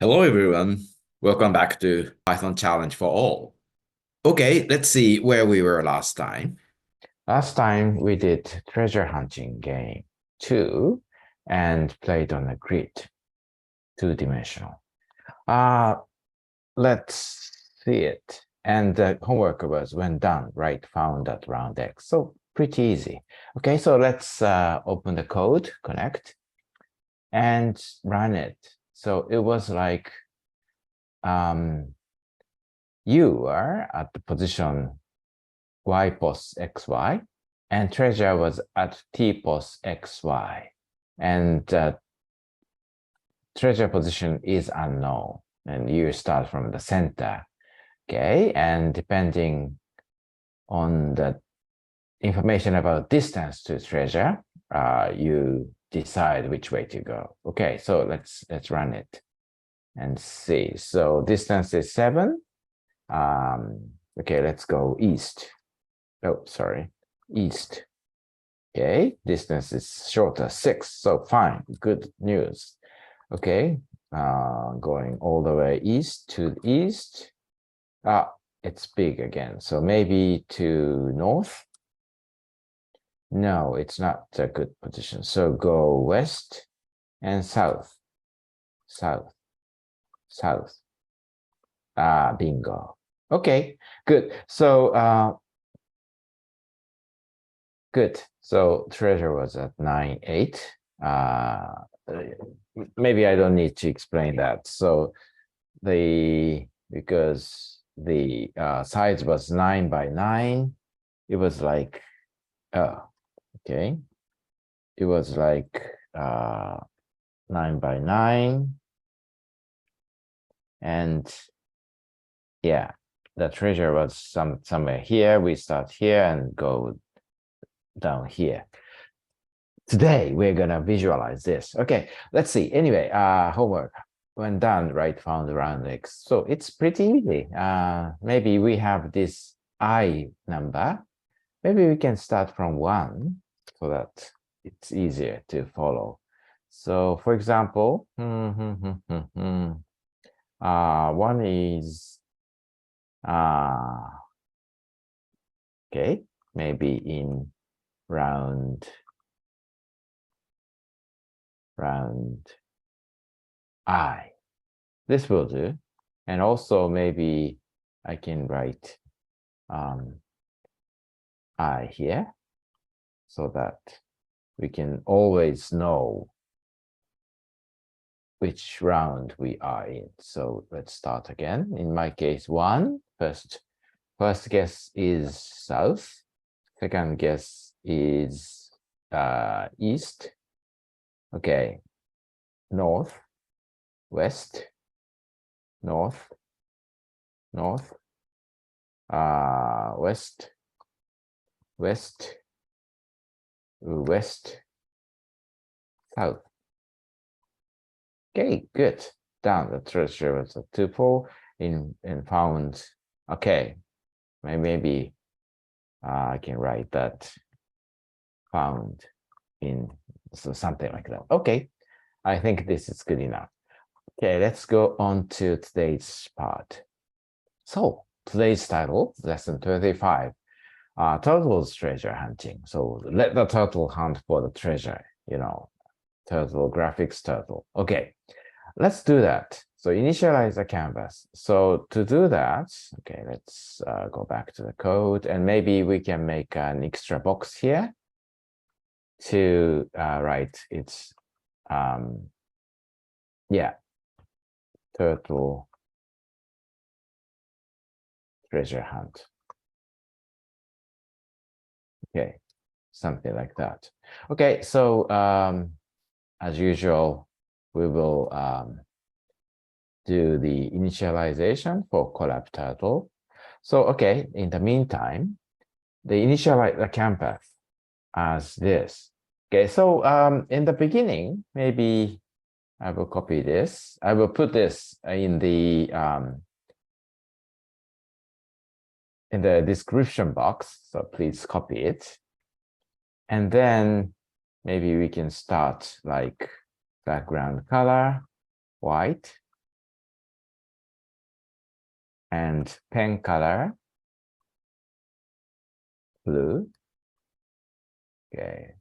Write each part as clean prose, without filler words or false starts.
Hello everyone, welcome back to Python Challenge for All. Okay, let's see where we were last time. Last time we did treasure hunting game 2 and played on a grid, two-dimensional. Let's see it. And the homework was when done, right, found at round X. So pretty easy. Okay, so let's open the code, connect, and run it. So it was like you are at the position y pos xy, and treasure was at t pos xy. And treasure position is unknown, and you start from the center. Okay, and depending on the information about distance to treasure, you decide which way to go. Okay, so let's run it and see. So distance is 7. Okay, let's go east. Oh, sorry, east. Okay, distance is shorter, 6. So fine, good news. Okay, going all the way east to east. It's big again. So maybe to north. No, it's not a good position. So go west and south, south, south. Bingo. Okay, good. So good. So treasure was at 9, 8. Maybe I don't need to explain that. So because the size was 9 by 9, it was like okay, it was like 9 by 9, and yeah, the treasure was somewhere here. We start here and go down here. Today we're gonna visualize this. Okay, let's see. Anyway, homework. When done, right, found around X. So it's pretty easy. Maybe we have this I number. Maybe we can start from 1 so that it's easier to follow. So for example, 1 is okay, maybe in round I. This will do. And also maybe I can write I here so that we can always know which round we are in. So let's start again. In my case, 1. First guess is south. Second guess is east. Okay, north, west, north, north, west, west, west, south. Okay, good. Down the treasure was a tuple in found. Okay, maybe I can write that found in, so something like that. Okay, I think this is good enough. Okay, let's go on to today's part. So today's title, lesson 25, turtle's treasure hunting. So let the turtle hunt for the treasure, turtle graphics turtle. Okay, let's do that. So initialize the canvas. So to do that, okay, let's go back to the code, and maybe we can make an extra box here to write its turtle treasure hunt. Okay, something like that. Okay, so as usual, we will do the initialization for ColabTurtle. So okay, in the meantime, the initialize the canvas as this. Okay, so in the beginning, maybe I will copy this. I will put this in the description box, so please copy it. And then maybe we can start like background color, white, and pen color, blue. Okay.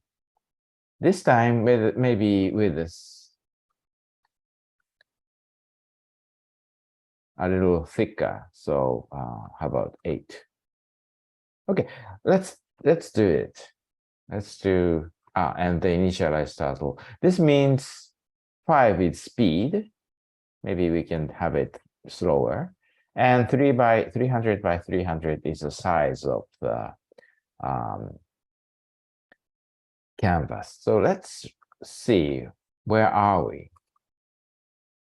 This time with maybe with this a little thicker. So how about 8? Okay, let's do it. Let's do and the initialize turtle. This means 5 is speed. Maybe we can have it slower. And 300 by 300 is the size of the canvas. So let's see, where are we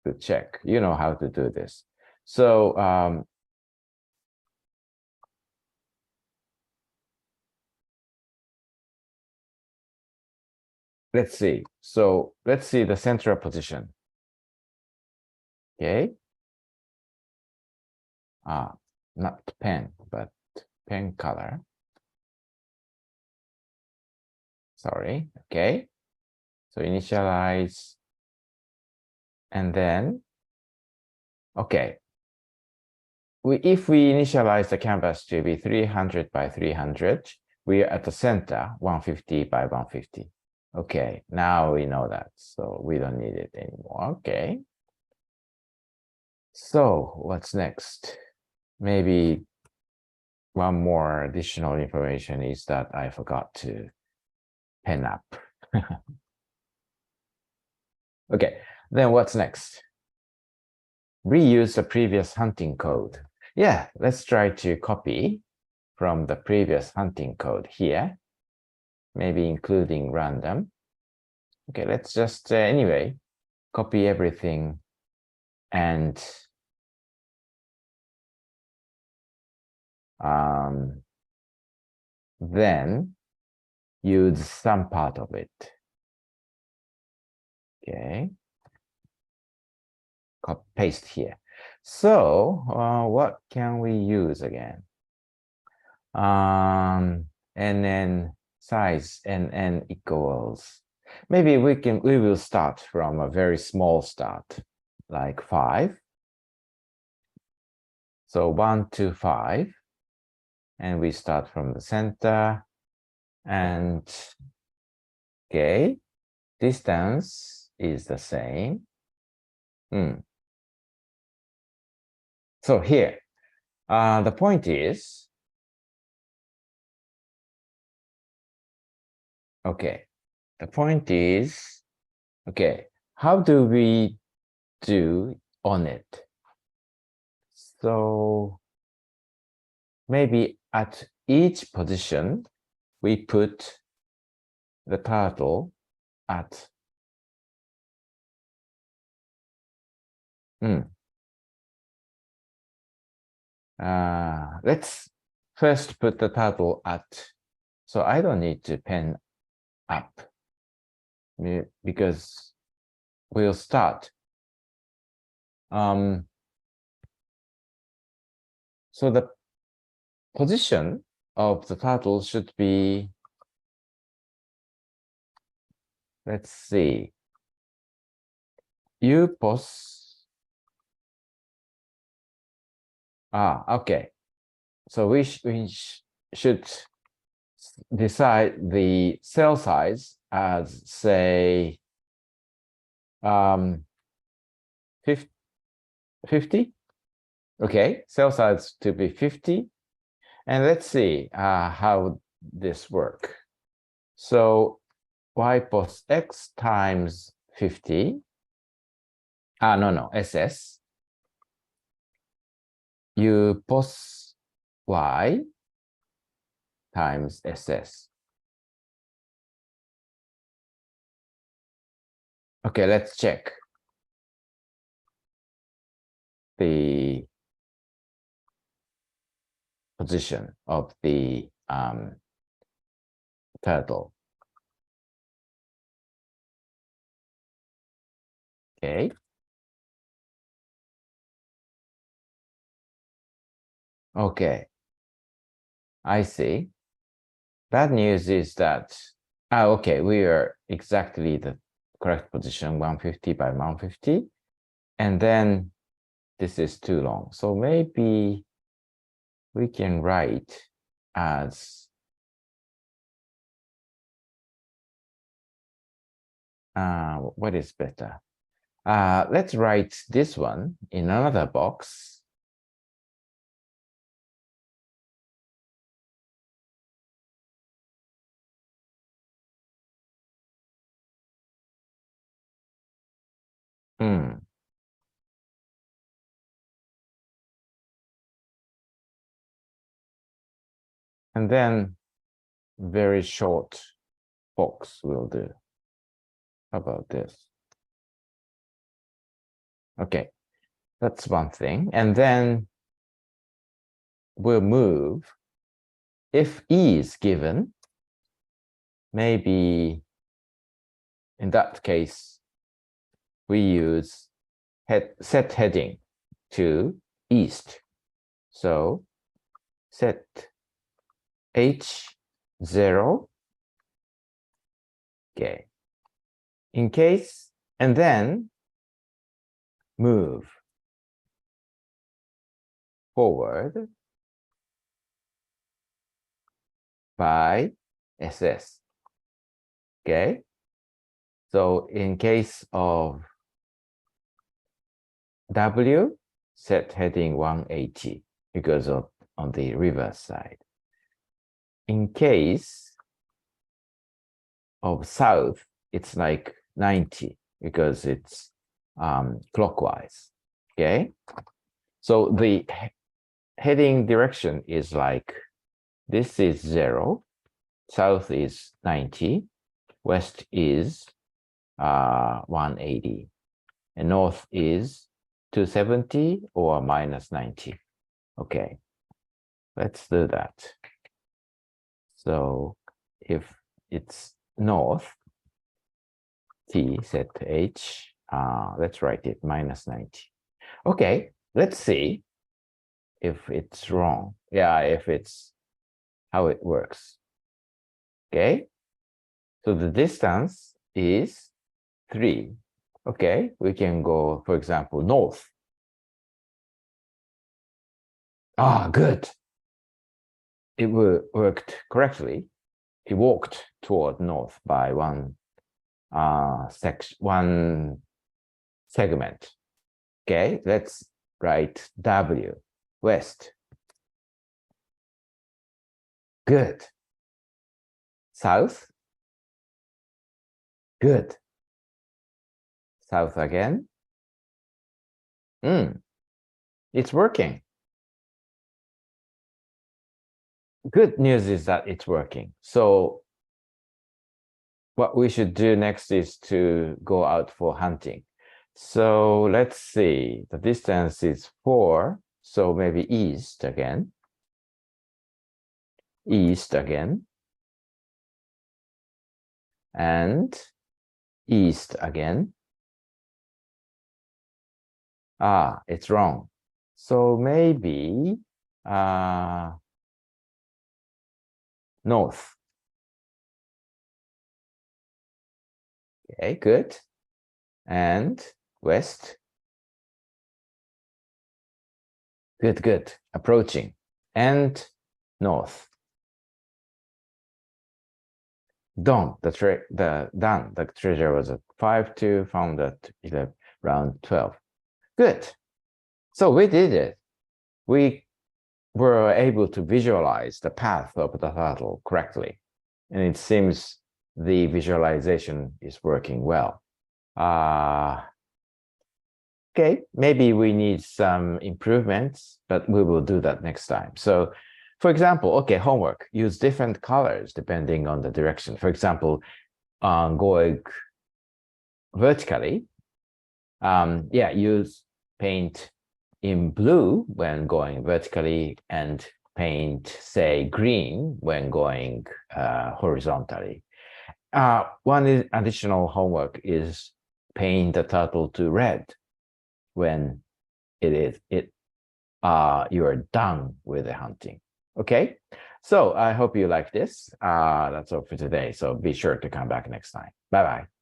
to check? You know how to do this. So let's see. So let's see the central position. Okay. Not pen, but pen color. Sorry. Okay. So initialize. And then, okay. If we initialize the canvas to be 300 by 300, we are at the center, 150 by 150. Okay, now we know that, so we don't need it anymore. Okay. So what's next? Maybe one more additional information is that I forgot to pen up. Okay, then what's next? Reuse the previous hunting code. Yeah, let's try to copy from the previous hunting code here, maybe including random. Okay, let's just anyway copy everything and then use some part of it. Okay, paste here. So what can we use again? And then size and equals. Maybe we will start from a very small start, like 5. So 1 to 5, and we start from the center. And okay, distance is the same. So here, the point is, okay, the point is, okay, how do we do on it? So maybe at each position, we put the turtle at let's first put the turtle at, so I don't need to pen up because we'll start. So the position of the turtle should be, let's see, okay. So we should decide the cell size as, say, 50. Okay, cell size to be 50. And let's see how this work. So y post x times 50. No, ss. U post y times ss. Okay, let's check the position of the turtle. Okay. Okay. I see. Bad news is that, okay, we are exactly the correct position, 150 by 150. And then this is too long. So maybe we can write as what is better? Let's write this one in another box. And then very short box will do. How about this? Okay, that's one thing. And then we'll move. If E is given, maybe in that case, we use set heading to east. So set H0. Okay. In case, and then move forward by SS. Okay. So in case of W, set heading 180 because of on the reverse side. In case of south, it's like 90 because it's clockwise. Okay. So the heading direction is like this is 0, south is 90, west is 180, and north is 270 or minus 90. Okay, let's do that. So if it's north, T set H, let's write it minus 90. Okay, let's see if it's wrong. Yeah, if it's how it works. Okay, so the distance is 3. Okay, we can go, for example, north. Good. It worked correctly. It walked toward north by one segment. Okay, let's write W, west. Good. South. Good. South again. It's working. Good news is that it's working. So what we should do next is to go out for hunting. So let's see, the distance is 4, so maybe east again. East again. And east again. It's wrong. So maybe north. Okay, good. And west. Good, good. Approaching. And north. Done. The treasure was at 5-2, found at 11, round 12. Good. So we did it. We were able to visualize the path of the turtle correctly. And it seems the visualization is working well. Okay, maybe we need some improvements, but we will do that next time. So, for example, okay, homework, use different colors depending on the direction. For example, going vertically, use paint in blue when going vertically and paint, say, green when going horizontally. One additional homework is paint the turtle to red when you are done with the hunting. Okay, so I hope you like this. That's all for today. So be sure to come back next time. Bye bye.